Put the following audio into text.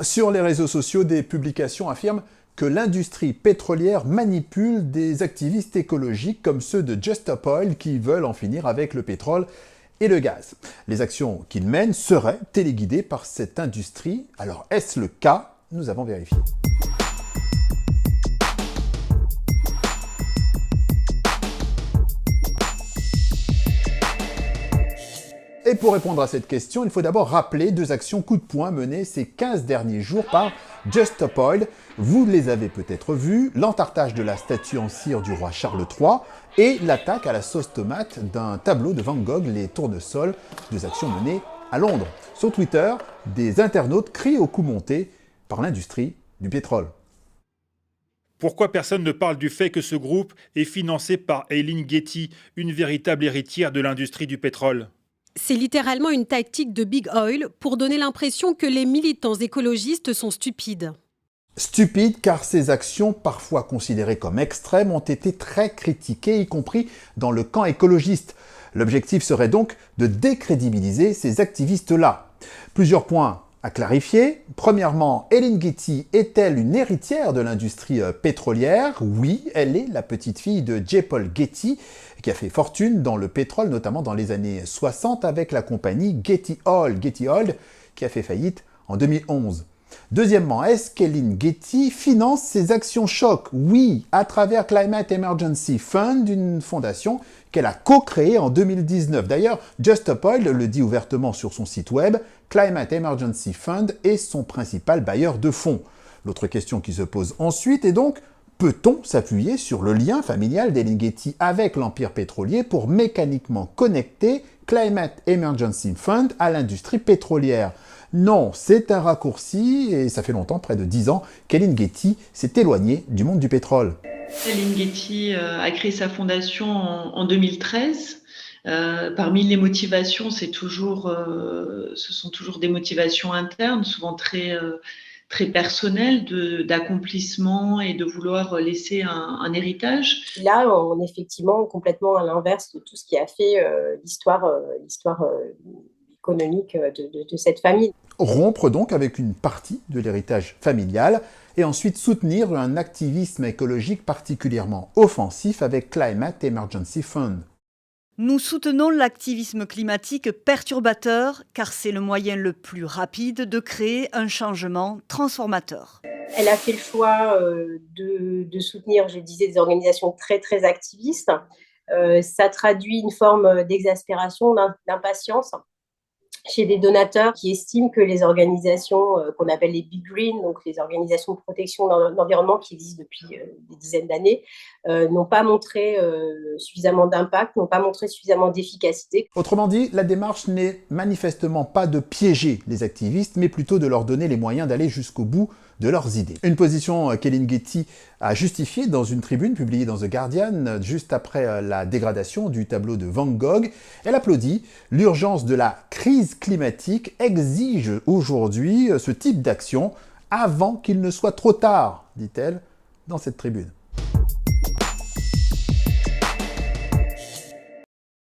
Sur les réseaux sociaux, des publications affirment que l'industrie pétrolière manipule des activistes écologiques comme ceux de Just Stop Oil qui veulent en finir avec le pétrole et le gaz. Les actions qu'ils mènent seraient téléguidées par cette industrie. Alors est-ce le cas? Nous avons vérifié. Et pour répondre à cette question, il faut d'abord rappeler deux actions coup de poing menées ces 15 derniers jours par Just Stop Oil. Vous les avez peut-être vues, l'entartage de la statue en cire du roi Charles III et l'attaque à la sauce tomate d'un tableau de Van Gogh, Les Tournesols, deux actions menées à Londres. Sur Twitter, des internautes crient au coup monté par l'industrie du pétrole. Pourquoi personne ne parle du fait que ce groupe est financé par Eileen Getty, une véritable héritière de l'industrie du pétrole? C'est littéralement une tactique de Big Oil pour donner l'impression que les militants écologistes sont stupides. Stupides car ces actions, parfois considérées comme extrêmes, ont été très critiquées, y compris dans le camp écologiste. L'objectif serait donc de décrédibiliser ces activistes-là. Plusieurs points à clarifier. Premièrement, Eileen Getty est-elle une héritière de l'industrie pétrolière? Oui, elle est la petite-fille de J. Paul Getty, qui a fait fortune dans le pétrole, notamment dans les années 60 avec la compagnie Getty Oil, qui a fait faillite en 2011. Deuxièmement, est-ce qu'Eileen Getty finance ses actions choc? Oui, à travers Climate Emergency Fund, une fondation qu'elle a co-créée en 2019. D'ailleurs, Just Stop Oil le dit ouvertement sur son site web, Climate Emergency Fund est son principal bailleur de fonds. L'autre question qui se pose ensuite est donc, peut-on s'appuyer sur le lien familial d'Eileen Getty avec l'empire pétrolier pour mécaniquement connecter Climate Emergency Fund à l'industrie pétrolière? Non, c'est un raccourci et ça fait longtemps, près de 10 ans, qu'Eileen Getty s'est éloignée du monde du pétrole. Eileen Getty a créé sa fondation en 2013. Parmi les motivations, ce sont toujours des motivations internes, souvent très personnelles, d'accomplissement et de vouloir laisser un héritage. Là, on est effectivement complètement à l'inverse de tout ce qui a fait l'histoire économique de cette famille. Rompre donc avec une partie de l'héritage familial et ensuite soutenir un activisme écologique particulièrement offensif avec Climate Emergency Fund. Nous soutenons l'activisme climatique perturbateur car c'est le moyen le plus rapide de créer un changement transformateur. Elle a fait le choix de soutenir, je disais, des organisations très, très activistes. Ça traduit une forme d'exaspération, d'impatience chez des donateurs qui estiment que les organisations qu'on appelle les Big Green, donc les organisations de protection de l'environnement qui existent depuis des dizaines d'années, n'ont pas montré suffisamment d'impact, n'ont pas montré suffisamment d'efficacité. Autrement dit, la démarche n'est manifestement pas de piéger les activistes, mais plutôt de leur donner les moyens d'aller jusqu'au bout de leurs idées. Une position qu'Eileen Getty a justifiée dans une tribune publiée dans The Guardian juste après la dégradation du tableau de Van Gogh. Elle applaudit l'urgence de la crise climatique exige aujourd'hui ce type d'action avant qu'il ne soit trop tard, dit-elle dans cette tribune.